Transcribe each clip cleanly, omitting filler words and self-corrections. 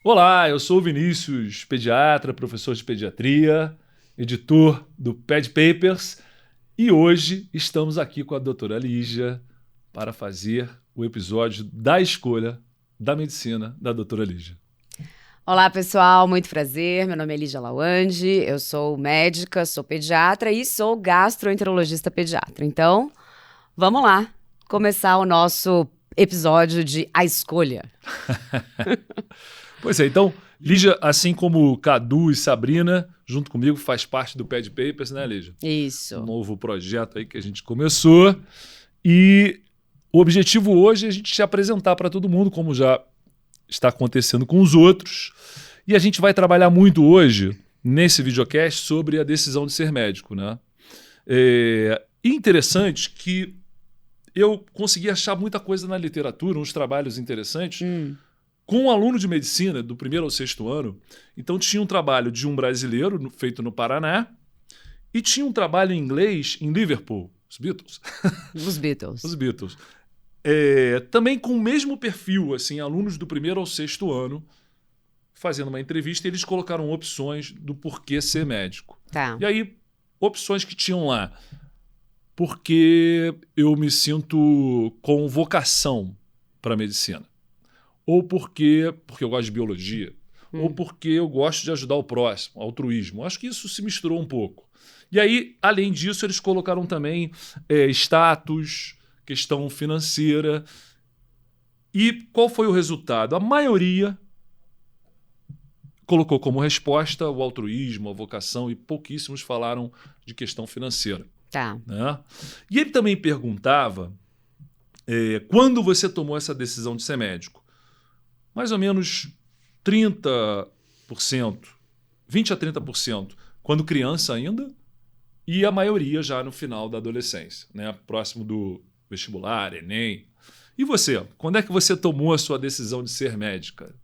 Olá, eu sou o Vinícius, pediatra, professor de pediatria, editor do Ped Papers, e hoje estamos aqui com a doutora Lígia para fazer o episódio da escolha da medicina da doutora Lígia. Olá, pessoal, muito prazer. Meu nome é Lígia Lawande, eu sou médica, sou pediatra e sou gastroenterologista pediatra. Então, vamos lá começar o nosso episódio de A Escolha. Pois é, então, Lígia, assim como Cadu e Sabrina, junto comigo, faz parte do Ped Papers, né, Lígia? Isso. Um novo projeto aí que a gente começou. E o objetivo hoje é a gente te apresentar para todo mundo, como já está acontecendo com os outros. E a gente vai trabalhar muito hoje, nesse videocast, sobre a decisão de ser médico, né? Interessante que eu consegui achar muita coisa na literatura, uns trabalhos interessantes, com um aluno de medicina, do primeiro ao sexto ano. Então tinha um trabalho de um brasileiro, feito no Paraná, e tinha um trabalho em inglês em Liverpool, os Beatles. Os Beatles. Os Beatles. Também com o mesmo perfil, assim, alunos do primeiro ao sexto ano, fazendo uma entrevista, e eles colocaram opções do porquê ser médico. Tá. E aí, opções que tinham lá. Porque eu me sinto com vocação para a medicina. Ou porque eu gosto de biologia. Ou porque eu gosto de ajudar o próximo, altruísmo. Acho que isso se misturou um pouco. E aí, além disso, eles colocaram também status, questão financeira. E qual foi o resultado? A maioria colocou como resposta o altruísmo, a vocação, e pouquíssimos falaram de questão financeira. Tá. Né? E ele também perguntava quando você tomou essa decisão de ser médico. Mais ou menos 30%, 20% a 30%, quando criança ainda, e a maioria já no final da adolescência, né? Próximo do vestibular, Enem. E você? Quando é que você tomou a sua decisão de ser médica?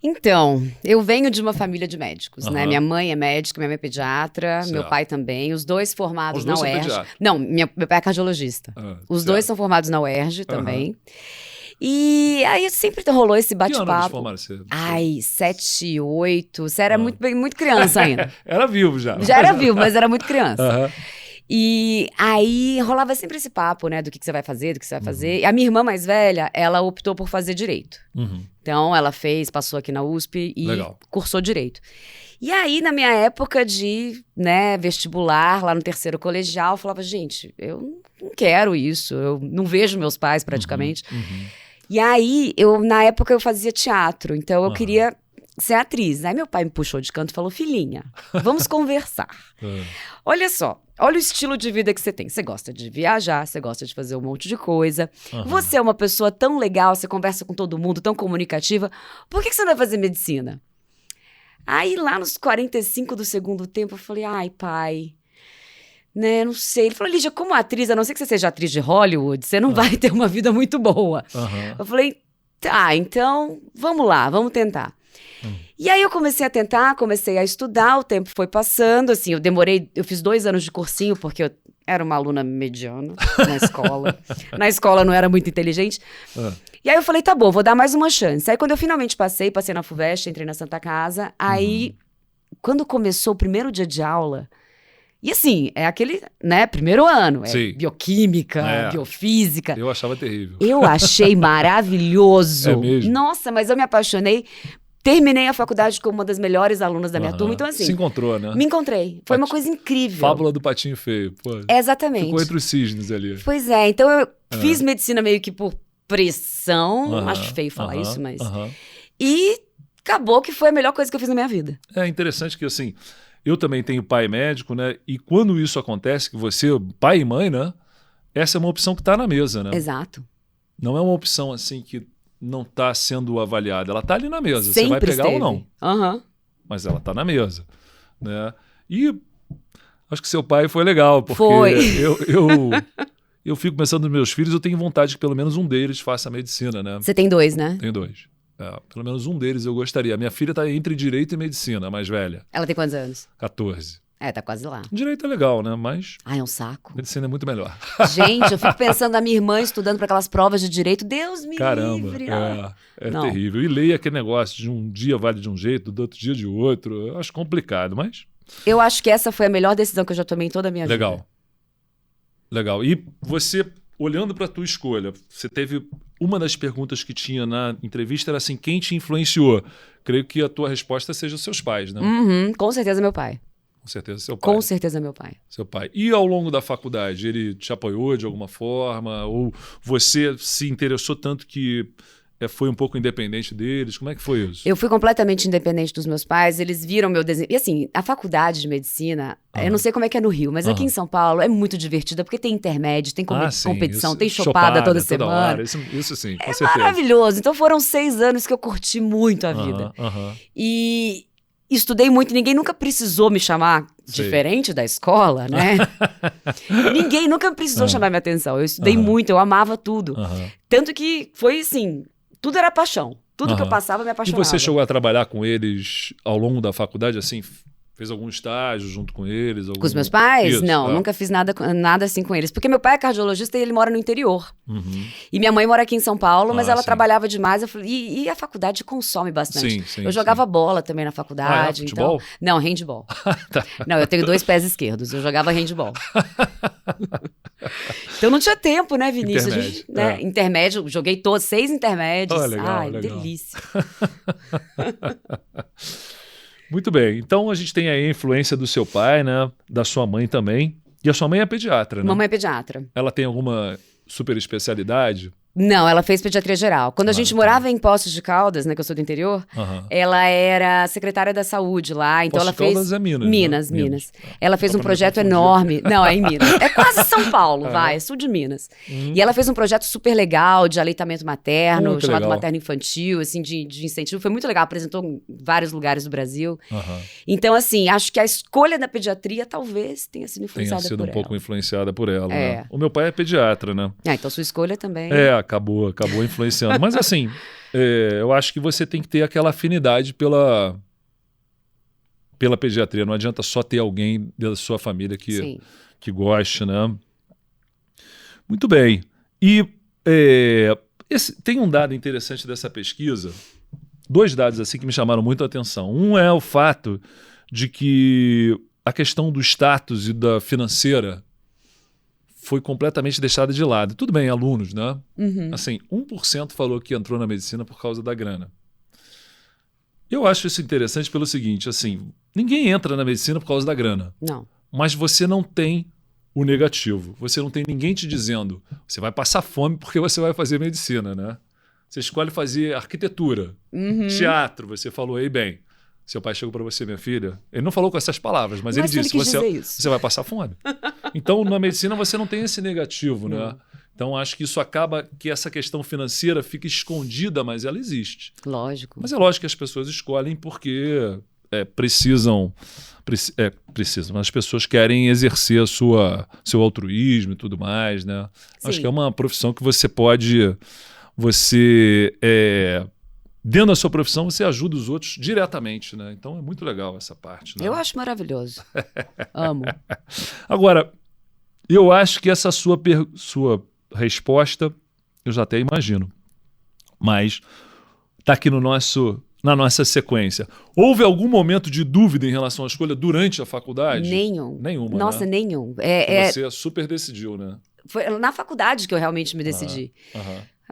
Então, eu venho de uma família de médicos, né? Aham. Minha mãe é médica, minha mãe é pediatra, Certo. meu pai também, os dois formados Os na dois são UERJ. pediatras? Não, meu pai é cardiologista. Os Certo. dois são formados na UERJ também. E aí sempre rolou esse Que ano eles bate-papo. formaram você? Ai, 7, 8, você era muito criança ainda. Era vivo já. Já era vivo, mas era muito criança. Aham. E aí rolava sempre esse papo, né, do que você vai fazer, do que você vai fazer. E a minha irmã mais velha, ela optou por fazer direito. Uhum. Então, ela passou aqui na USP e Legal. cursou direito. E aí, na minha época de, né, vestibular, lá no terceiro colegial, eu falava, gente, eu não quero isso, eu não vejo meus pais praticamente. Uhum. E aí, na época, eu fazia teatro, então eu queria ser atriz. Aí meu pai me puxou de canto e falou, filhinha, vamos conversar. Olha só, olha o estilo de vida que você tem. Você gosta de viajar, você gosta de fazer um monte de coisa. Você é uma pessoa tão legal, você conversa com todo mundo, tão comunicativa. Por que você não vai fazer medicina? Aí lá nos 45 do segundo tempo, eu falei, ai pai, né, não sei. Ele falou, Lígia, como atriz, a não ser que você seja atriz de Hollywood, você não vai ter uma vida muito boa. Eu falei, tá, então vamos lá, vamos tentar. E aí eu comecei a tentar, comecei a estudar, o tempo foi passando, assim, eu fiz 2 anos de cursinho, porque eu era uma aluna mediana na escola. Na escola não era muito inteligente. E aí eu falei, tá bom, vou dar mais uma chance. Aí quando eu finalmente passei na FUVEST, entrei na Santa Casa, aí quando começou o primeiro dia de aula, e assim, é aquele, né, primeiro ano, Sim. Bioquímica, biofísica. Eu achava terrível. Eu achei maravilhoso. É mesmo? Nossa, mas eu me apaixonei. Terminei a faculdade como uma das melhores alunas da minha turma, então assim... Se encontrou, né? Me encontrei. Foi uma coisa incrível. Fábula do patinho feio. Pô, Exatamente. ficou entre os cisnes ali. Pois é, então eu fiz medicina meio que por pressão, acho feio falar isso, mas... E acabou que foi a melhor coisa que eu fiz na minha vida. É interessante que, assim, eu também tenho pai médico, né? E quando isso acontece, que você, pai e mãe, né? Essa é uma opção que está na mesa, né? Exato. Não é uma opção, assim, que não está sendo avaliada. Ela está ali na mesa. Sempre você vai pegar esteve. ou não. Mas ela está na mesa, né? E acho que seu pai foi legal, porque Foi. eu fico pensando nos meus filhos, eu tenho vontade que pelo menos um deles faça medicina, né? Você tem 2, né? Tenho 2. Pelo menos um deles eu gostaria. A minha filha está entre direito e medicina, a mais velha. Ela tem quantos anos? 14. Tá quase lá. Direito é legal, né? Mas Ai, é um saco. medicina é muito melhor. Gente, eu fico pensando na minha irmã estudando para aquelas provas de direito. Deus me Caramba, livre. é Não. terrível. E lei aquele negócio de um dia vale de um jeito, do outro dia de outro. Eu acho complicado, mas... Eu acho que essa foi a melhor decisão que eu já tomei em toda a minha vida. Legal. E você, olhando para a tua escolha, você teve... Uma das perguntas que tinha na entrevista era assim, quem te influenciou? Creio que a tua resposta seja os seus pais, né? Uhum, com certeza meu pai. Com certeza seu pai. Com certeza meu pai. Seu pai. E ao longo da faculdade, ele te apoiou de alguma forma? Ou você se interessou tanto que foi um pouco independente deles? Como é que foi isso? Eu fui completamente independente dos meus pais, eles viram meu desenho. E assim, a faculdade de medicina, eu não sei como é que é no Rio, mas aqui em São Paulo é muito divertida, porque tem intermédio, tem competição, tem chopada toda semana. Hora. Isso sim, com certeza. É maravilhoso. Então foram 6 anos que eu curti muito a vida. E estudei muito, ninguém nunca precisou me chamar diferente da escola, né? Ninguém nunca precisou chamar minha atenção. Eu estudei muito, eu amava tudo. Tanto que foi assim, tudo era paixão. Tudo que eu passava me apaixonava. E você chegou a trabalhar com eles ao longo da faculdade, assim, fez algum estágio junto com eles? Com os meus pais? Não, nunca fiz nada assim com eles. Porque meu pai é cardiologista e ele mora no interior. E minha mãe mora aqui em São Paulo, mas ela trabalhava demais. Eu falei, e a faculdade consome bastante. Eu jogava bola também na faculdade. Futebol? Então... Não, handball. Não, eu tenho 2 pés esquerdos. Eu jogava handball. Então não tinha tempo, né, Vinícius? Intermédio. Intermédio, joguei todos, 6 intermédios. Legal. Delícia. Muito bem. Então a gente tem aí a influência do seu pai, né? Da sua mãe também. E a sua mãe é pediatra, né? Mamãe é pediatra. Ela tem alguma super especialidade? Não, ela fez pediatria geral. Quando a gente morava em Poços de Caldas, né, que eu sou do interior, ela era secretária da saúde lá, então ela fez... Poços de Caldas é Minas. Minas. Ela fez um projeto enorme. Não, é em Minas. É quase São Paulo, é sul de Minas. E ela fez um projeto super legal de aleitamento materno, chamado Materno Infantil, assim, de incentivo. Foi muito legal, apresentou em vários lugares do Brasil. Então, assim, acho que a escolha da pediatria talvez tenha sido influenciada por ela. Tenha sido um pouco influenciada por ela, né? O meu pai é pediatra, né? Então sua escolha também... Acabou influenciando. Mas assim, eu acho que você tem que ter aquela afinidade pela pediatria. Não adianta só ter alguém da sua família que goste, né? Muito bem. E tem um dado interessante dessa pesquisa, 2 dados assim que me chamaram muito a atenção. Um é o fato de que a questão do status e da financeira foi completamente deixada de lado. Tudo bem, alunos, né? Assim, 1% falou que entrou na medicina por causa da grana. Eu acho isso interessante pelo seguinte, assim, ninguém entra na medicina por causa da grana. Não. Mas você não tem o negativo. Você não tem ninguém te dizendo, você vai passar fome porque você vai fazer medicina, né? Você escolhe fazer arquitetura, teatro, você falou aí bem. Seu pai chegou para você, minha filha, ele não falou com essas palavras, mas ele disse, você vai passar fome. Então, na medicina, você não tem esse negativo, né? Então, acho que isso acaba que essa questão financeira fica escondida, mas ela existe. Lógico. Mas é lógico que as pessoas escolhem porque precisam, mas as pessoas querem exercer seu altruísmo e tudo mais, né? Acho que é uma profissão que você pode... dentro da sua profissão, você ajuda os outros diretamente, né? Então é muito legal essa parte, né? Eu acho maravilhoso. Amo. Agora, eu acho que essa sua resposta, eu já até imagino, mas está aqui na nossa sequência. Houve algum momento de dúvida em relação à escolha durante a faculdade? Nenhuma, Nossa, né? Nenhum. Você super decidiu, né? Foi na faculdade que eu realmente me decidi.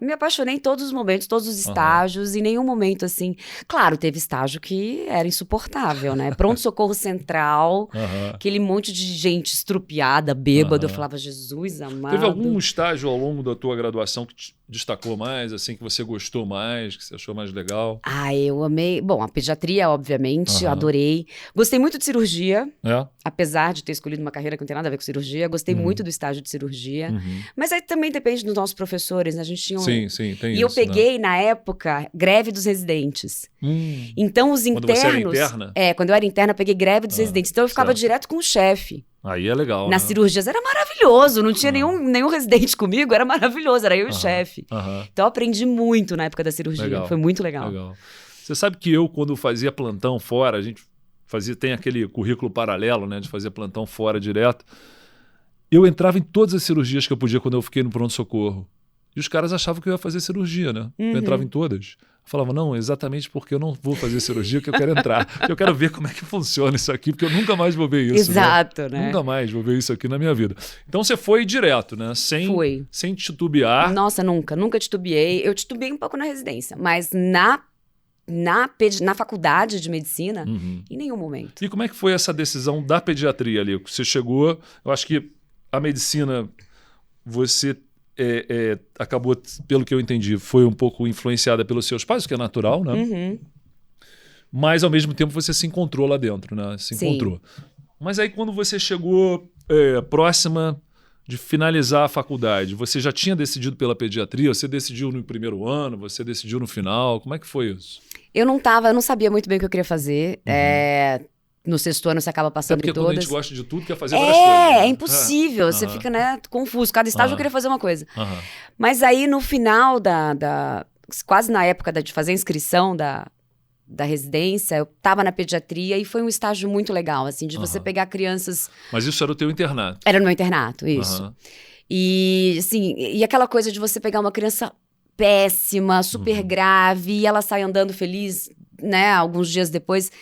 Me apaixonei em todos os momentos, todos os estágios, em nenhum momento assim... Claro, teve estágio que era insuportável, né? Pronto-socorro central, aquele monte de gente estrupiada, bêbado. Eu falava, Jesus amado. Teve algum estágio ao longo da tua graduação que te destacou mais, assim, que você gostou mais, que você achou mais legal? Eu amei. Bom, a pediatria, obviamente, eu adorei. Gostei muito de cirurgia, apesar de ter escolhido uma carreira que não tem nada a ver com cirurgia. Gostei muito do estágio de cirurgia. Mas aí também depende dos nossos professores, né? A gente tinha Sim, tem isso. E eu peguei, na época, greve dos residentes. Então, os internos... Quando você era interna? Quando eu era interna, eu peguei greve dos residentes. Então, eu ficava direto com o chefe. Aí é legal, Nas cirurgias era maravilhoso, não tinha nenhum residente comigo, era maravilhoso, era eu e o chefe. Então eu aprendi muito na época da cirurgia, foi muito legal. Você sabe que eu, quando fazia plantão fora, a gente tem aquele currículo paralelo, né, de fazer plantão fora direto. Eu entrava em todas as cirurgias que eu podia quando eu fiquei no pronto-socorro. E os caras achavam que eu ia fazer cirurgia, né? Eu entrava em todas. Eu falava, não, exatamente porque eu não vou fazer cirurgia que eu quero entrar. Eu quero ver como é que funciona isso aqui, porque eu nunca mais vou ver isso. Exato, né? Nunca mais vou ver isso aqui na minha vida. Então você foi direto, né? Sem titubear. Nossa, nunca titubeei. Eu titubeei um pouco na residência, mas na faculdade de medicina, em nenhum momento. E como é que foi essa decisão da pediatria ali? Você chegou, eu acho que a medicina, você acabou, pelo que eu entendi, foi um pouco influenciada pelos seus pais, o que é natural, né? Mas, ao mesmo tempo, você se encontrou lá dentro, né? Encontrou. Mas aí, quando você chegou próxima de finalizar a faculdade, você já tinha decidido pela pediatria? Você decidiu no primeiro ano? Você decidiu no final? Como é que foi isso? Eu não sabia muito bem o que eu queria fazer. No sexto ano você acaba passando em todas. Quando a gente gosta de tudo, quer fazer várias coisas. Né? É impossível. Você fica, né, confuso. Cada estágio eu queria fazer uma coisa. Mas aí, no final quase na época de fazer a inscrição da residência, eu tava na pediatria e foi um estágio muito legal, assim, de você pegar crianças... Mas isso era o teu internato? Era no meu internato, isso. E, assim, e aquela coisa de você pegar uma criança péssima, super grave, e ela sai andando feliz, né, alguns dias depois...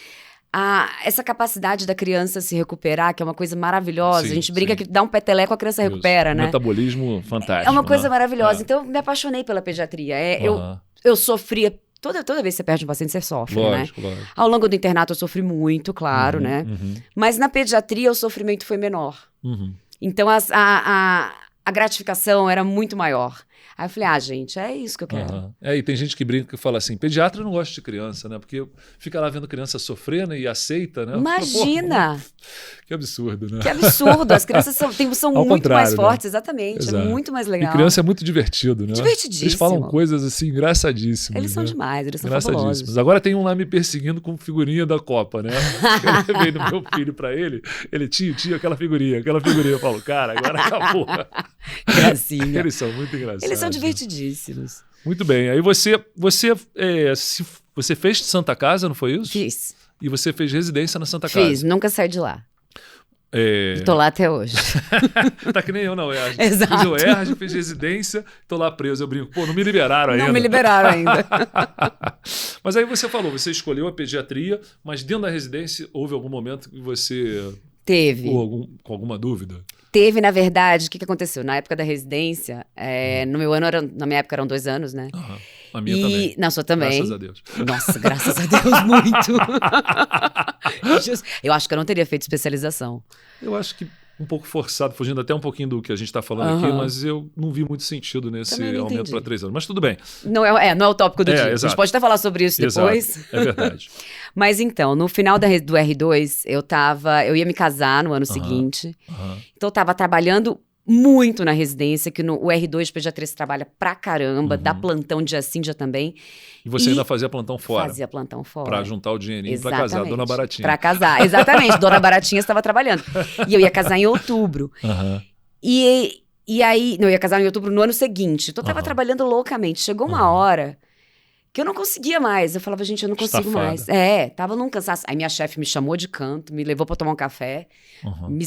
essa capacidade da criança se recuperar, que é uma coisa maravilhosa. A gente brinca que dá um peteleco, a criança recupera, né? Metabolismo fantástico. É uma coisa maravilhosa. Então, eu me apaixonei pela pediatria. Eu sofria... Toda vez que você perde um paciente, você sofre, lógico. Ao longo do internato, eu sofri muito, claro, né? Mas na pediatria, o sofrimento foi menor. Então, a gratificação era muito maior. Aí eu falei, gente, é isso que eu quero. E tem gente que brinca e fala assim, pediatra não gosta de criança, né? Porque fica lá vendo criança sofrendo e aceita, né? Imagina! Que absurdo, né? Que absurdo! As crianças são muito mais fortes, exatamente. Exato. É muito mais legal. E criança é muito divertido, né? Divertidíssimo. Eles falam coisas assim, engraçadíssimas. Eles são demais, eles são fabulosos. Agora tem um lá me perseguindo com figurinha da Copa, né? Eu levei do meu filho pra ele tio, aquela figurinha. Eu falo, cara, agora acabou. Gracinha. Eles são muito engraçados. Eles são divertidíssimos. Muito bem. Aí você fez Santa Casa, não foi isso? Fiz. E você fez residência na Santa Casa? Fiz, nunca saí de lá. Tô lá até hoje. Tá que nem eu na UERJ. Exato. Fiz UERJ, fiz residência, tô lá preso. Eu brinco, não me liberaram ainda. Não me liberaram ainda. Mas aí você falou, você escolheu a pediatria, mas dentro da residência houve algum momento que você... Teve. Com alguma dúvida? Teve, na verdade, o que aconteceu? Na época da residência, no meu ano, na minha época eram 2 anos, né? A minha também. Na sua também. Graças a Deus. Nossa, graças a Deus, muito. Eu acho que eu não teria feito especialização. Eu acho que um pouco forçado, fugindo até um pouquinho do que a gente está falando aqui, mas eu não vi muito sentido nesse aumento para 3 anos. Mas tudo bem. Não é o tópico do dia. Exato. A gente pode até falar sobre isso depois. Exato. É verdade. Mas então, no final do R2, eu ia me casar no ano seguinte. Então eu estava trabalhando muito na residência, que o R2 de pediatria se trabalha pra caramba, dá plantão dia sim, dia também. E você ainda fazia plantão fora? Fazia plantão fora. Pra juntar o dinheirinho pra casar, Dona Baratinha. Pra casar, exatamente. Dona Baratinha estava trabalhando. E eu ia casar em outubro. E aí, eu ia casar em outubro no ano seguinte. Então eu tava trabalhando loucamente. Chegou uma hora que eu não conseguia mais. Eu falava, gente, eu não consigo mais. Tava num cansaço. Aí minha chefe me chamou de canto, me levou pra tomar um café, me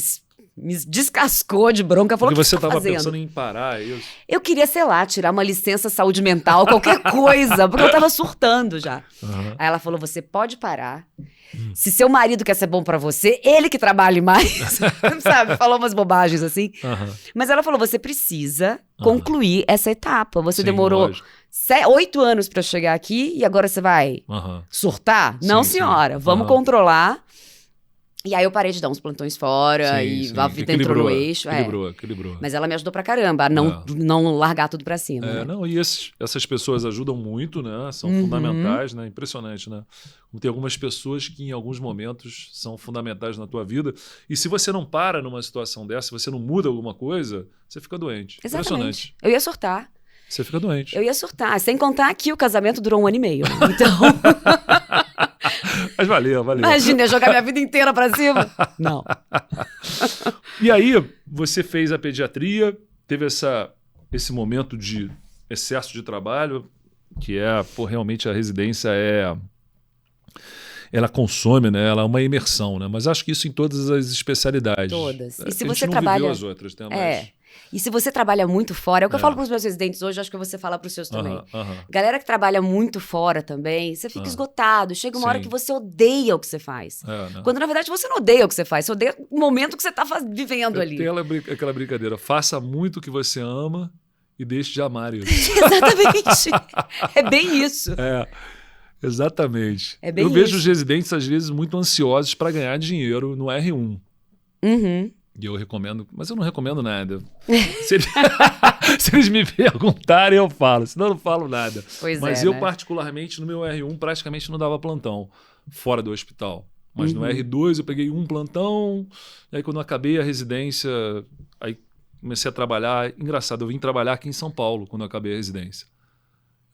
descascou de bronca, falou, porque o que você estava fazendo? pensando em parar, é isso? Eu queria, sei lá, tirar uma licença saúde mental, qualquer coisa, porque eu tava surtando já. Aí ela falou, você pode parar. Se seu marido quer ser bom pra você, ele que trabalhe mais. Sabe? Falou umas bobagens assim. Mas ela falou, você precisa concluir essa etapa. Você demorou 8 anos pra chegar aqui e agora você vai surtar? Não, senhora. Vamos controlar. E aí eu parei de dar uns plantões fora a vida entrou no eixo. Equilibrou. Mas ela me ajudou pra caramba a não largar tudo pra cima. Né? E essas pessoas ajudam muito, né? São fundamentais, né? Impressionante, né? Tem algumas pessoas que em alguns momentos são fundamentais na tua vida. E se você não para numa situação dessa, se você não muda alguma coisa, você fica doente. Exatamente. Impressionante. Eu ia surtar. Você fica doente. Eu ia surtar. Sem contar que o casamento durou 1 ano e meio. Então... Mas valeu. Imagina, eu jogar minha vida inteira pra cima. Não. E aí, você fez a pediatria, teve esse momento de excesso de trabalho, que realmente a residência ela consome, né? Ela é uma imersão, né? Mas acho que isso em todas as especialidades. Todas. E se a gente você não trabalha... viveu as outras, né? Mas... E se você trabalha muito fora, é o que eu falo para os meus residentes hoje, acho que você fala para os seus também. Galera que trabalha muito fora também, você fica esgotado. Chega uma hora que você odeia o que você faz. Né? Quando, na verdade, você não odeia o que você faz, você odeia o momento que você está vivendo ali. Tem aquela brincadeira, faça muito o que você ama e deixe de amar isso. Exatamente. É bem isso. Exatamente. É bem eu vejo isso. os residentes, às vezes, muito ansiosos para ganhar dinheiro no R1. E eu recomendo, mas eu não recomendo nada. Se eles me perguntarem, eu falo, senão eu não falo nada. Mas eu, particularmente, no meu R1, praticamente não dava plantão fora do hospital. Mas no R2 eu peguei um plantão, e aí quando eu acabei a residência, aí comecei a trabalhar. Engraçado, eu vim trabalhar aqui em São Paulo quando eu acabei a residência.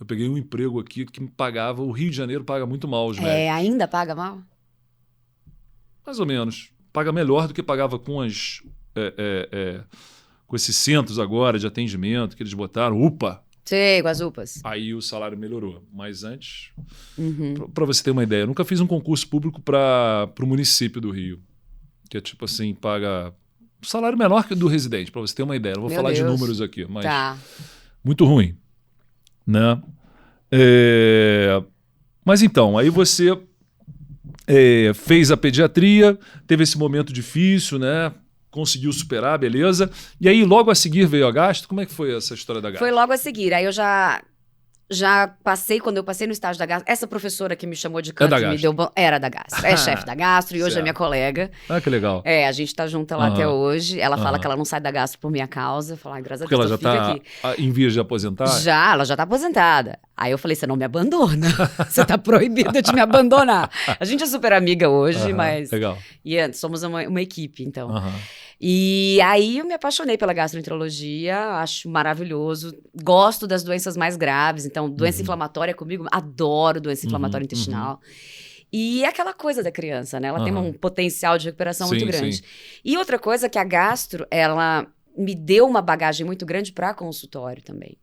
Eu peguei um emprego aqui que me pagava, o Rio de Janeiro paga muito mal os médicos. Ainda paga mal? Mais ou menos. Paga melhor do que pagava com com esses centros agora de atendimento que eles botaram. UPA! Sei, com as UPAs. Aí o salário melhorou. Mas antes, para você ter uma ideia, eu nunca fiz um concurso público para o município do Rio. Que é tipo assim, paga um salário menor que o do residente, para você ter uma ideia. Não vou falar de números aqui, mas muito ruim. Né? Mas então, aí você... fez a pediatria, teve esse momento difícil, né? Conseguiu superar, beleza. E aí, logo a seguir, veio a gastro. Como é que foi essa história da gastro? Foi logo a seguir. Aí eu já passei, quando eu passei no estágio da gastro, essa professora que me chamou de canto me deu... Era da gastro. É chefe da gastro e hoje é minha colega. Ah, que legal. A gente tá junta lá até hoje. Ela fala que ela não sai da gastro por minha causa. Eu falo, graças a Deus, ela já tá em vias de aposentar? Ela já tá aposentada. Aí eu falei, você não me abandona. Você tá proibida de me abandonar. A gente é super amiga hoje, mas... Legal. E somos uma equipe, então. E aí eu me apaixonei pela gastroenterologia, acho maravilhoso. Gosto das doenças mais graves, então doença inflamatória comigo, adoro doença inflamatória intestinal. E é aquela coisa da criança, né? Ela tem um potencial de recuperação muito grande. E outra coisa que a gastro, ela me deu uma bagagem muito grande para consultório também.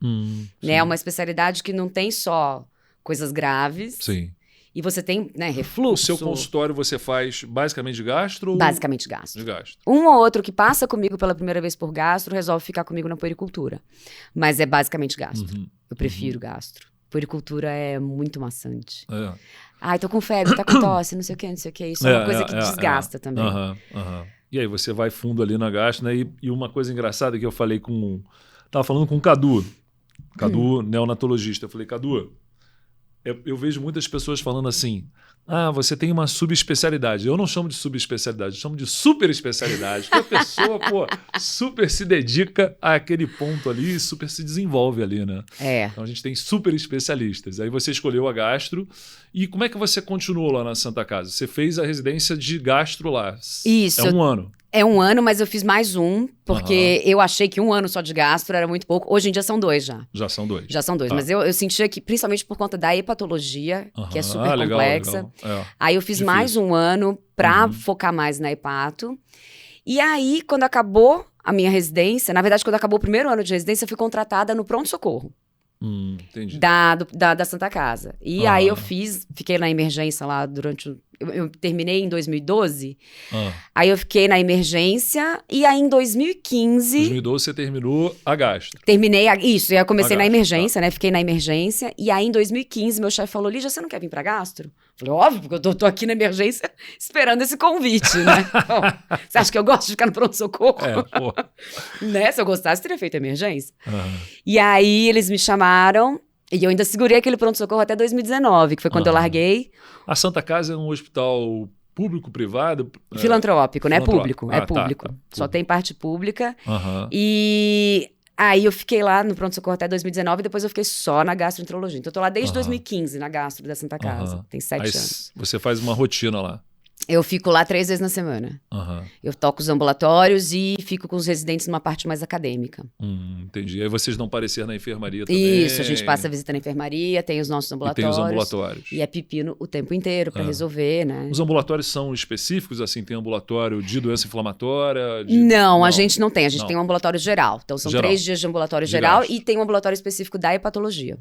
Né? É uma especialidade que não tem só coisas graves. Sim. E você tem, né, refluxo. O seu consultório você faz basicamente de gastro? Basicamente gastro. De gastro. Um ou outro que passa comigo pela primeira vez por gastro resolve ficar comigo na puericultura. Mas é basicamente gastro. Eu prefiro gastro. Puericultura é muito maçante. Ai, tô com febre, tá com tosse, não sei o que, não sei o que. Isso é uma coisa que desgasta também. E aí você vai fundo ali na gastro, né? E uma coisa engraçada que eu falei tava falando com o Cadu. Cadu, neonatologista. Eu falei, Cadu... Eu vejo muitas pessoas falando assim, você tem uma subespecialidade. Eu não chamo de subespecialidade, eu chamo de super especialidade. Que a pessoa, super se dedica àquele ponto ali e super se desenvolve ali, né? Então a gente tem super especialistas. Aí você escolheu a gastro. E como é que você continuou lá na Santa Casa? Você fez a residência de gastro lá. Isso. É um ano. É um ano, mas eu fiz mais porque eu achei que um ano só de gastro era muito pouco. Hoje em dia são 2 já. Já são 2. Já são 2, mas eu sentia que, principalmente por conta da hepatologia, que é super complexa. Legal. Aí eu fiz mais um ano pra focar mais na hepato. E aí, quando acabou a minha residência, na verdade, quando acabou o primeiro ano de residência, eu fui contratada no pronto-socorro. Entendi. Da Santa Casa. E aí eu fiquei na emergência lá durante... Eu terminei em 2012, aí eu fiquei na emergência, e aí em 2015... 2012 você terminou a gastro. Terminei, isso, eu comecei na emergência, né? Fiquei na emergência, e aí em 2015 meu chefe falou, Lígia, você não quer vir pra gastro? Falei, óbvio, porque eu tô aqui na emergência esperando esse convite, né? Então, você acha que eu gosto de ficar no pronto-socorro? Né? Se eu gostasse, teria feito emergência. E aí eles me chamaram... E eu ainda segurei aquele pronto-socorro até 2019, que foi quando eu larguei. A Santa Casa é um hospital público-privado? Filantrópico, né? Público, é público. Tá. Só tem parte pública. E aí eu fiquei lá no pronto-socorro até 2019, e depois eu fiquei só na gastroenterologia. Então eu tô lá desde 2015, na gastro da Santa Casa. Tem 7 anos. Você faz uma rotina lá? Eu fico lá 3 vezes na semana. Eu toco os ambulatórios e fico com os residentes numa parte mais acadêmica. Entendi. Aí vocês não parecer na enfermaria também? Isso, a gente passa a visita na enfermaria, tem os nossos ambulatórios. E tem os ambulatórios. E é pepino o tempo inteiro para resolver, né? Os ambulatórios são específicos, assim? Tem ambulatório de doença inflamatória? Não, a gente não tem. A gente tem um ambulatório geral. Então são 3 dias de ambulatório geral e tem um ambulatório específico da hepatologia.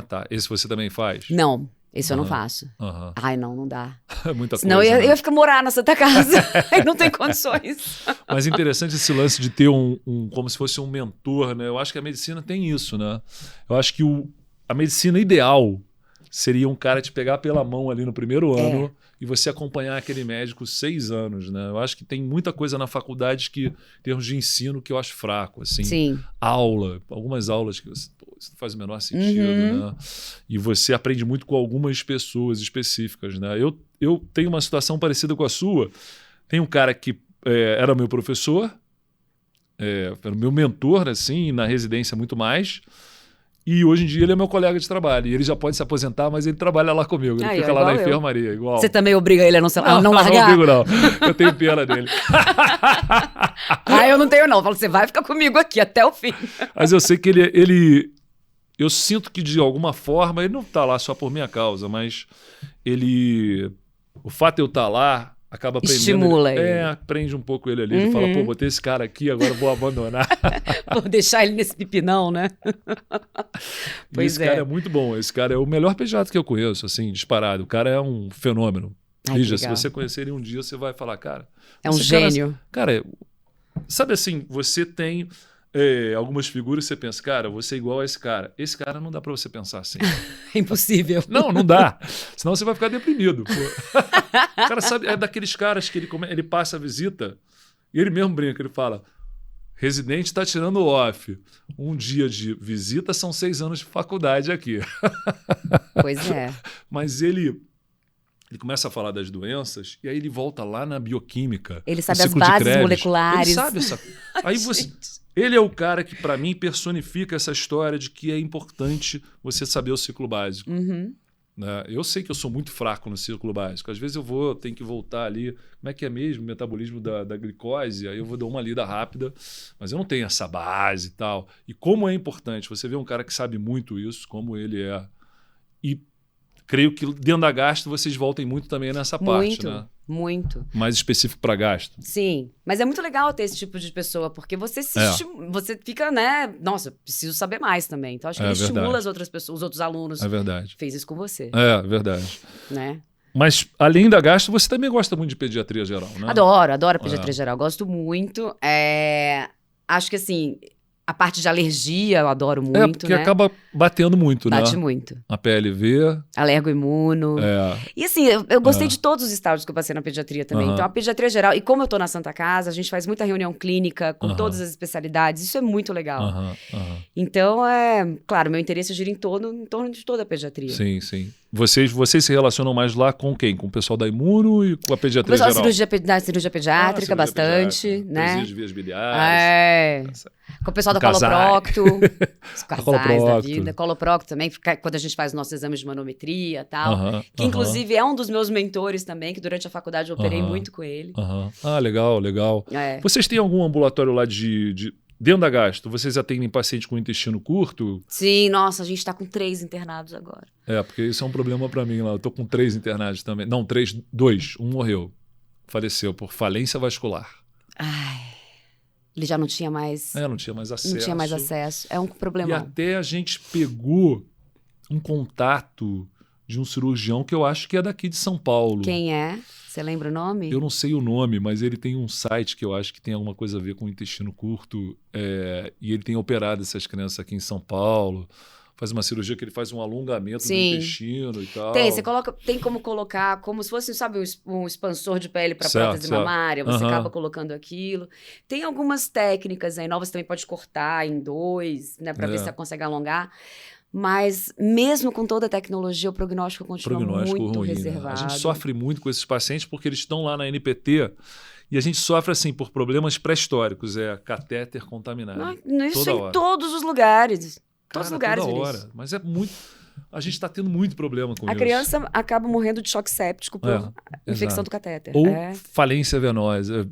Tá. Esse você também faz? Não. Esse eu não faço. Ai, não dá. É muita Senão coisa. eu ia ficar morar na Santa Casa. Aí não tem condições. Mas é interessante esse lance de ter como se fosse um mentor, né? Eu acho que a medicina tem isso, né? Eu acho que a medicina ideal seria um cara te pegar pela mão ali no primeiro ano e você acompanhar aquele médico 6 anos, né? Eu acho que tem muita coisa na faculdade que, em termos de ensino, que eu acho fraco, assim. Sim. Algumas aulas que isso não faz o menor sentido, né? E você aprende muito com algumas pessoas específicas, né? Eu tenho uma situação parecida com a sua. Tem um cara que era meu professor, era meu mentor, assim, na residência muito mais. E hoje em dia ele é meu colega de trabalho. E ele já pode se aposentar, mas ele trabalha lá comigo. Ele fica lá na enfermaria, igual. Você também obriga ele a não largar? Não obrigo, não. Eu tenho pena dele. Eu não tenho, não. Eu falo, você vai ficar comigo aqui até o fim. Mas eu sei que ele... Eu sinto que, de alguma forma, ele não está lá só por minha causa, mas o fato de eu estar lá acaba aprendendo. Estimula ele. Aprende um pouco ele ali. Ele fala, pô, botei esse cara aqui, agora vou abandonar. Vou deixar ele nesse pipinão, né? Pois esse cara é muito bom. Esse cara é o melhor pediatra que eu conheço, assim, disparado. O cara é um fenômeno. Lígia, se você conhecer ele um dia, você vai falar, cara... É um gênio. Cara, sabe assim, você tem... algumas figuras você pensa, cara, você é igual a esse cara. Esse cara não dá pra você pensar assim. É impossível. Não dá. Senão você vai ficar deprimido. O cara sabe, é daqueles caras que ele passa a visita e ele mesmo brinca, ele fala, residente tá tirando off. Um dia de visita são 6 anos de faculdade aqui. Pois é. Mas ele começa a falar das doenças e aí ele volta lá na bioquímica. Ele sabe as bases moleculares. Ele sabe essa... Aí você... Ele é o cara que, para mim, personifica essa história de que é importante você saber o ciclo básico. Né? Eu sei que eu sou muito fraco no ciclo básico. Às vezes eu tenho que voltar ali. Como é que é mesmo o metabolismo da glicose? Aí eu vou dar uma lida rápida, mas eu não tenho essa base e tal. E como é importante você ver um cara que sabe muito isso, como ele é. E creio que dentro da gastro vocês voltem muito também nessa parte, né? Muito. Mais específico para gastro. Sim, mas é muito legal ter esse tipo de pessoa, porque você você fica, né? Nossa, preciso saber mais também. Então acho que ele estimula as outras pessoas, os outros alunos. É verdade. Fez isso com você. É verdade. Né? Mas, além da gastro, você também gosta muito de pediatria geral, né? Adoro a pediatria geral. Gosto muito. Acho que, assim, a parte de alergia eu adoro muito, porque acaba batendo muito, né? Bate muito. A PLV. Alergoimuno. E, assim, eu gostei de todos os estágios que eu passei na pediatria também. Então, a pediatria geral... E como eu tô na Santa Casa, a gente faz muita reunião clínica com todas as especialidades. Isso é muito legal. Então, claro, meu interesse gira em torno de toda a pediatria. Sim, sim. Vocês se relacionam mais lá com quem? Com o pessoal da Imuno e com a pediatria geral? Da cirurgia pediátrica, bastante, né? De vias biliares. Com o pessoal da Coloprocto. Os casais da vida. Coloprocto também, quando a gente faz os nossos exames de manometria e tal. Que, inclusive, é um dos meus mentores também, que durante a faculdade eu operei muito com ele. Ah, legal. Vocês têm algum ambulatório lá dentro da gastro, vocês atendem paciente com intestino curto? Sim, nossa, a gente tá com 3 internados agora. Porque isso é um problema para mim lá. Eu tô com 3 internados também. Não, 2. Um morreu. Faleceu por falência vascular. Ele já não tinha mais... não tinha mais acesso. Não tinha mais acesso. É um problema. E até a gente pegou um contato de um cirurgião que eu acho que é daqui de São Paulo. Quem é? Você lembra o nome? Eu não sei o nome, mas ele tem um site que eu acho que tem alguma coisa a ver com o intestino curto. E ele tem operado essas crianças aqui em São Paulo. Faz uma cirurgia que ele faz um alongamento do intestino e tal. Tem como colocar, como se fosse, sabe, um expansor de pele para prótese mamária. Você acaba colocando aquilo. Tem algumas técnicas aí novas, também pode cortar em 2, né, para ver se você consegue alongar. Mas, mesmo com toda a tecnologia, o prognóstico continua muito ruim, reservado. Né? A gente sofre muito com esses pacientes porque eles estão lá na NPT e a gente sofre assim por problemas pré-históricos. Catéter contaminado. Isso em todos os lugares. Todos os lugares. Toda hora. Mas é muito... A gente está tendo muito problema com isso. A criança acaba morrendo de choque séptico por infecção do catéter. Ou falência venosa.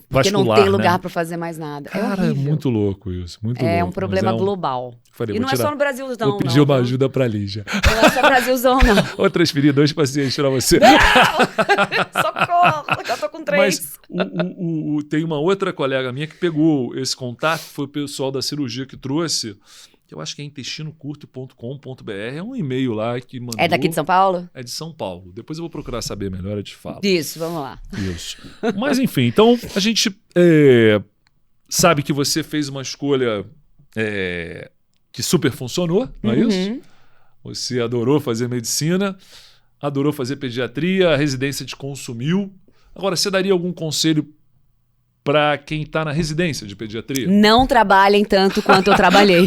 Porque vascular, não tem lugar para fazer mais nada. Cara, é muito louco isso. Muito louco. É um problema global. Falei, e não é só no Brasil, não. Vou pedir uma ajuda para a Lígia. Não é só Brasilzão, não. Vou transferir 2 pacientes para você. Não! Socorro! Já tô com 3. Mas tem uma outra colega minha que pegou esse contato, foi o pessoal da cirurgia que trouxe. que eu acho que é intestinocurto.com.br, é um e-mail lá que mandou. É daqui de São Paulo? É de São Paulo. Depois eu vou procurar saber melhor, eu te falo. Isso, vamos lá. Isso. Mas enfim, então a gente sabe que você fez uma escolha que super funcionou, não é isso? Você adorou fazer medicina, adorou fazer pediatria, a residência te consumiu. Agora, você daria algum conselho para quem está na residência de pediatria? Não trabalhem tanto quanto eu trabalhei.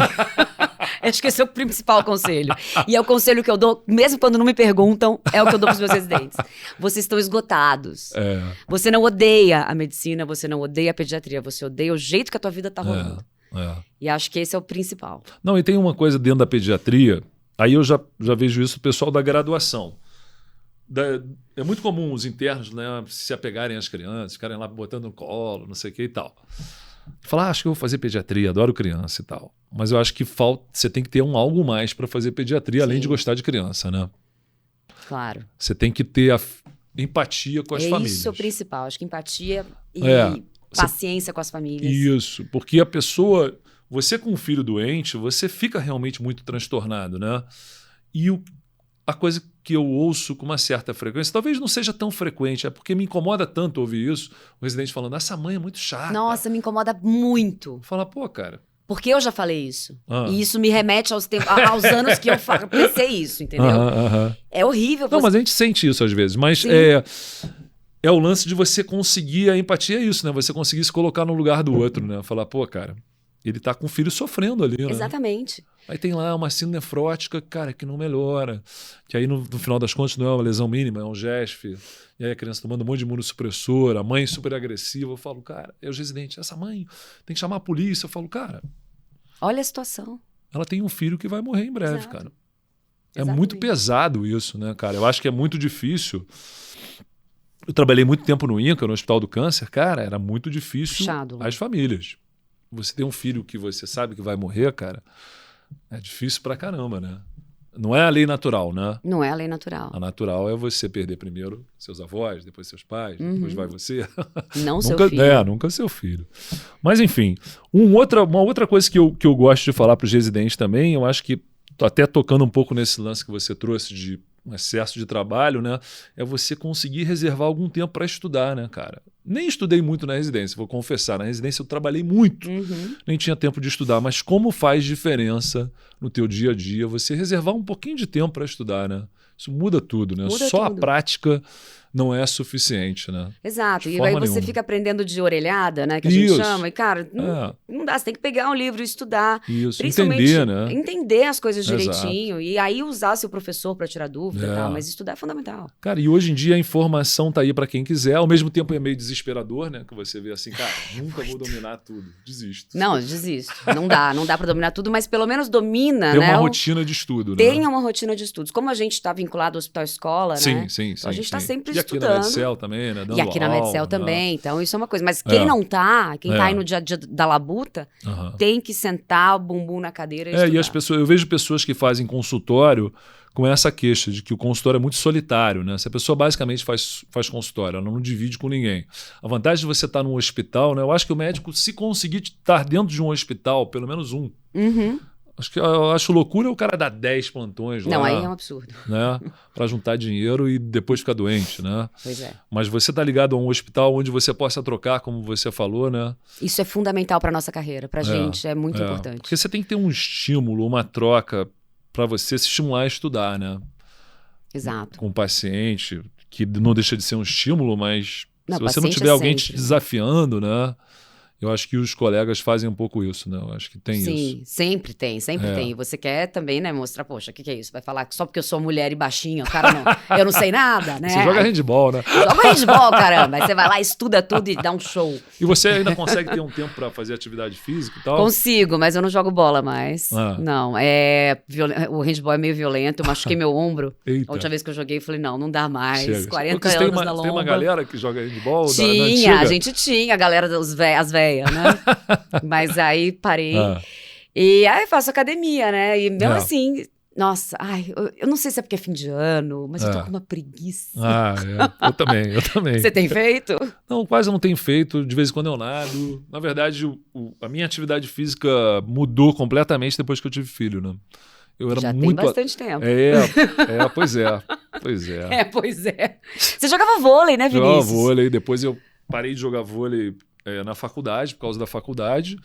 Acho que esse é o principal conselho. E é o conselho que eu dou, mesmo quando não me perguntam, é o que eu dou para os meus residentes. Vocês estão esgotados. Você não odeia a medicina, você não odeia a pediatria, você odeia o jeito que a tua vida está rolando. E acho que esse é o principal. Não, e tem uma coisa dentro da pediatria, aí eu já vejo isso, o pessoal da graduação. É muito comum os internos, né, se apegarem às crianças, ficarem lá botando no colo, não sei o que e tal. Falar, acho que eu vou fazer pediatria, adoro criança e tal. Mas eu acho que você tem que ter algo mais para fazer pediatria, além de gostar de criança, né? Claro. Você tem que ter a empatia com as famílias. Isso é o principal, acho que empatia e paciência com as famílias. Isso, porque a pessoa, você com um filho doente, você fica realmente muito transtornado, né? E a coisa que eu ouço com uma certa frequência, talvez não seja tão frequente, é porque me incomoda tanto ouvir isso, o residente falando, essa mãe é muito chata. Nossa, me incomoda muito. Fala, pô, cara. Porque eu já falei isso. E isso me remete aos anos que eu pensei isso, entendeu? É horrível. Não, mas a gente sente isso às vezes, mas é o lance de você conseguir, a empatia é isso, né? Você conseguir se colocar no lugar do outro, né? Falar, pô, cara, ele tá com o filho sofrendo ali, né? Exatamente. Aí tem lá uma síndrome nefrótica, cara, que não melhora. Que aí, no final das contas, não é uma lesão mínima, é um GESF. E aí a criança tomando um monte de imunossupressor, a mãe super agressiva. Eu falo, cara, os residentes, essa mãe tem que chamar a polícia. Eu falo, cara... Olha a situação. Ela tem um filho que vai morrer em breve, cara. É muito pesado isso, né, cara? Eu acho que é muito difícil. Eu trabalhei muito tempo no INCA, no Hospital do Câncer. Cara, era muito difícil as famílias. Você tem um filho que você sabe que vai morrer, cara... É difícil pra caramba, né? Não é a lei natural, né? Não é a lei natural. A natural é você perder primeiro seus avós, depois seus pais, depois vai você. Não seu filho. Nunca seu filho. Mas, enfim, uma outra coisa que eu gosto de falar para os residentes também, eu acho que, até tocando um pouco nesse lance que você trouxe de um excesso de trabalho, né? É você conseguir reservar algum tempo para estudar, né, cara? Nem estudei muito na residência, vou confessar. Na residência eu trabalhei muito, nem tinha tempo de estudar. Mas como faz diferença no teu dia a dia você reservar um pouquinho de tempo para estudar, né? Isso muda tudo, né? Só a prática não é suficiente, né? Exato. E aí você fica aprendendo de orelhada, né? Que a gente chama. E, cara, não dá. Você tem que pegar um livro e estudar. Isso. Principalmente Entender, né? Entender as coisas direitinho. E aí usar seu professor para tirar dúvida e tal. Mas estudar é fundamental. Cara, e hoje em dia a informação tá aí para quem quiser. Ao mesmo tempo é meio desesperador, né? Que você vê assim, cara, nunca vou dominar tudo. Desisto. Não, desisto. Não dá para dominar tudo, mas pelo menos domina, Tem uma rotina de estudo, né? Tenha uma rotina de estudos. Como a gente está vinculado ao hospital-escola, né? Sim. Então a gente está sempre estudando. E aqui na Medicel também, né? E aqui na Medicel também. Então isso é uma coisa. Mas quem não tá, quem tá aí no dia a dia da labuta, tem que sentar o bumbum na cadeira e estudar. E as pessoas, eu vejo pessoas que fazem consultório com essa queixa de que o consultório é muito solitário, né? Se a pessoa basicamente faz consultório, ela não divide com ninguém. A vantagem de você estar num hospital, né? Eu acho que o médico, se conseguir estar dentro de um hospital, pelo menos um, eu acho loucura o cara dar 10 plantões lá. Não, aí é um absurdo. Né? Para juntar dinheiro e depois ficar doente, né? Pois é. Mas você tá ligado a um hospital onde você possa trocar, como você falou, né? Isso é fundamental para nossa carreira, pra gente, é muito importante. Porque você tem que ter um estímulo, uma troca para você se estimular a estudar, né? Exato. Com o paciente, que não deixa de ser um estímulo, mas se você não tiver alguém te desafiando, né? Eu acho que os colegas fazem um pouco isso, né? Eu acho que tem isso. Sim, sempre tem. E você quer também, né, mostrar, poxa, o que é isso? Vai falar que só porque eu sou mulher e baixinha, cara, não, eu não sei nada, né? Você joga handball, né? Joga handball, caramba. Aí você vai lá, estuda tudo e dá um show. E você ainda consegue ter um tempo para fazer atividade física e tal? Consigo, mas eu não jogo bola mais. Não, o handball é meio violento, eu machuquei meu ombro. Eita. A última vez que eu joguei, eu falei, não dá mais. Chega. 40 anos da lomba. Tem uma galera que joga handball? A gente tinha, a galera as velhas, né? Mas aí parei. E aí eu faço academia, né? E mesmo assim, Nossa, eu não sei se é porque é fim de ano, mas eu tô com uma preguiça. Eu também. Você tem feito? Não, quase não tenho feito. De vez em quando eu nado. Na verdade, a minha atividade física mudou completamente depois que eu tive filho, né? Eu era Já muito... tem bastante tempo. Pois é. Pois é. Você jogava vôlei, né, Vinícius? Jogava vôlei, depois eu parei de jogar vôlei na faculdade, por causa da faculdade.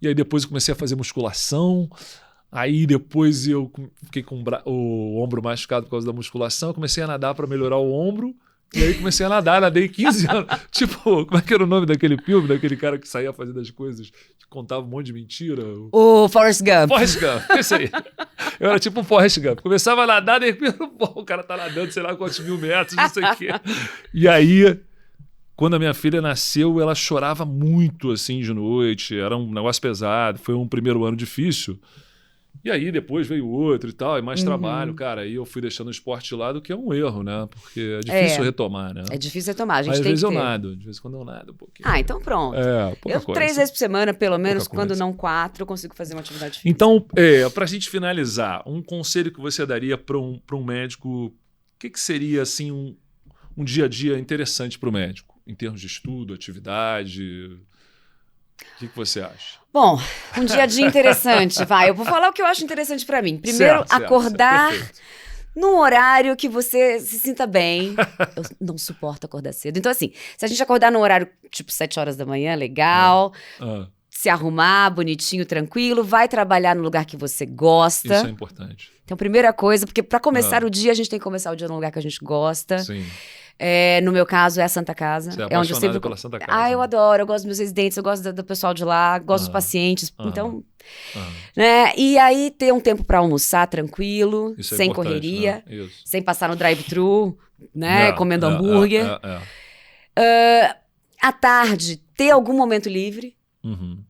E aí depois eu comecei a fazer musculação. Aí depois eu fiquei com o ombro machucado por causa da musculação. Eu comecei a nadar para melhorar o ombro. E aí comecei a nadei 15 anos. Tipo, como é que era o nome daquele filme? Daquele cara que saía fazendo as coisas, que contava um monte de mentira? O Forrest Gump. Forrest Gump, esse aí. Eu era tipo um Forrest Gump. Começava a nadar, e o cara tá nadando, sei lá quantos 1000 metros, não sei o quê. E aí, quando a minha filha nasceu, ela chorava muito, assim, de noite. Era um negócio pesado. Foi um primeiro ano difícil. E aí depois veio outro e tal, e mais trabalho, cara. Aí eu fui deixando o esporte de lado, que é um erro, né? Porque é difícil retomar, né? É difícil retomar, a gente às tem vezes que eu ter. nado, de vez em quando eu nado um pouquinho. Então pronto. Pouca coisa. 3 vezes por semana, pelo menos, Pouca coisa. quando não 4, eu consigo fazer uma atividade física. Então, pra gente finalizar, um conselho que você daria para um médico, o que seria, assim, um dia a dia interessante para o médico? Em termos de estudo, atividade... O que você acha? Bom, um dia a dia interessante, vai. Eu vou falar o que eu acho interessante pra mim. Primeiro, acordar num horário que você se sinta bem. Eu não suporto acordar cedo. Então, assim, se a gente acordar num horário tipo 7 horas da manhã, legal. Se arrumar, bonitinho, tranquilo. Vai trabalhar no lugar que você gosta. Isso é importante. Então, primeira coisa, porque pra começar o dia, a gente tem que começar o dia num lugar que a gente gosta. Sim. No meu caso, é a Santa Casa. Você é onde eu sempre... pela Santa Casa. Eu adoro, eu gosto dos meus residentes, eu gosto do pessoal de lá, gosto dos pacientes. Então, né? E aí ter um tempo para almoçar tranquilo, isso sem correria, sem passar no drive-thru, né? Comendo hambúrguer. À tarde, ter algum momento livre.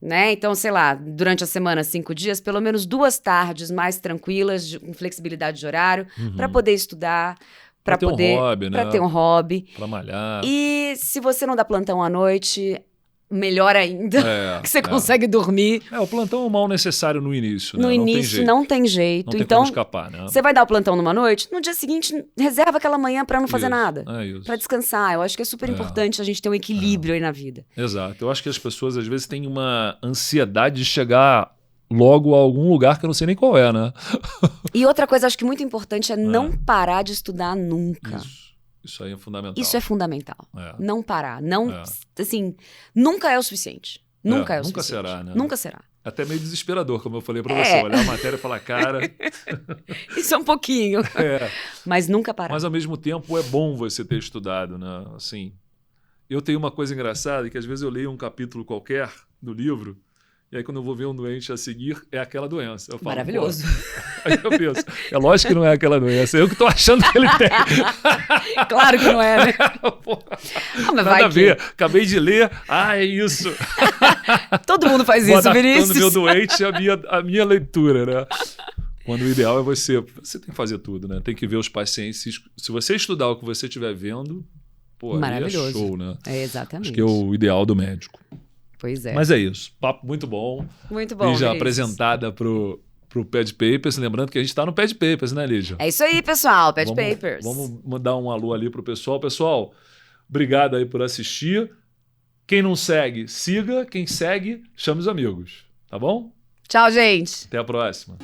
Né? Então, sei lá, durante a semana, 5 dias, pelo menos 2 tardes mais tranquilas, com flexibilidade de horário, para poder estudar. Para poder um hobby, né? Para ter um hobby. Para malhar. E se você não dá plantão à noite, melhor ainda, que você consegue dormir. O plantão é um mal necessário no início, né? No início não tem jeito. Não tem então, como escapar, né? Você vai dar o plantão numa noite, no dia seguinte, reserva aquela manhã para não fazer nada. Para descansar. Eu acho que é super importante a gente ter um equilíbrio aí na vida. Exato. Eu acho que as pessoas, às vezes, têm uma ansiedade de chegar logo a algum lugar que eu não sei nem qual é, né? E outra coisa, acho que muito importante é não parar de estudar nunca. Isso aí é fundamental. Isso é fundamental. Não parar. Não, assim, nunca é o suficiente. Nunca é o suficiente. Nunca será, né? Nunca será. Até meio desesperador, como eu falei pra você. Olhar a matéria e falar, cara... Isso é um pouquinho. Mas nunca parar. Mas, ao mesmo tempo, é bom você ter estudado, né? Assim, eu tenho uma coisa engraçada, que às vezes eu leio um capítulo qualquer do livro, e aí quando eu vou ver um doente a seguir, é aquela doença. Eu falo, maravilhoso. Aí eu penso, é lógico que não é aquela doença, eu que tô achando que ele tem. Claro que não é, né? Mas nada a ver, acabei de ler, é isso. Todo mundo faz isso, Vinícius. Quando meu doente, a minha leitura, né? Quando o ideal é você tem que fazer tudo, né? Tem que ver os pacientes. Se você estudar o que você estiver vendo, maravilhoso. É show, né? Exatamente. Acho que é o ideal do médico. Pois é. Mas é isso. Papo muito bom. Muito bom. Lígia apresentada pro Pad Papers. Lembrando que a gente está no Pad Papers, né, Lígia? É isso aí, pessoal. Pad Papers. Vamos mandar um alô ali pro pessoal. Pessoal, obrigado aí por assistir. Quem não segue, siga. Quem segue, chame os amigos. Tá bom? Tchau, gente. Até a próxima.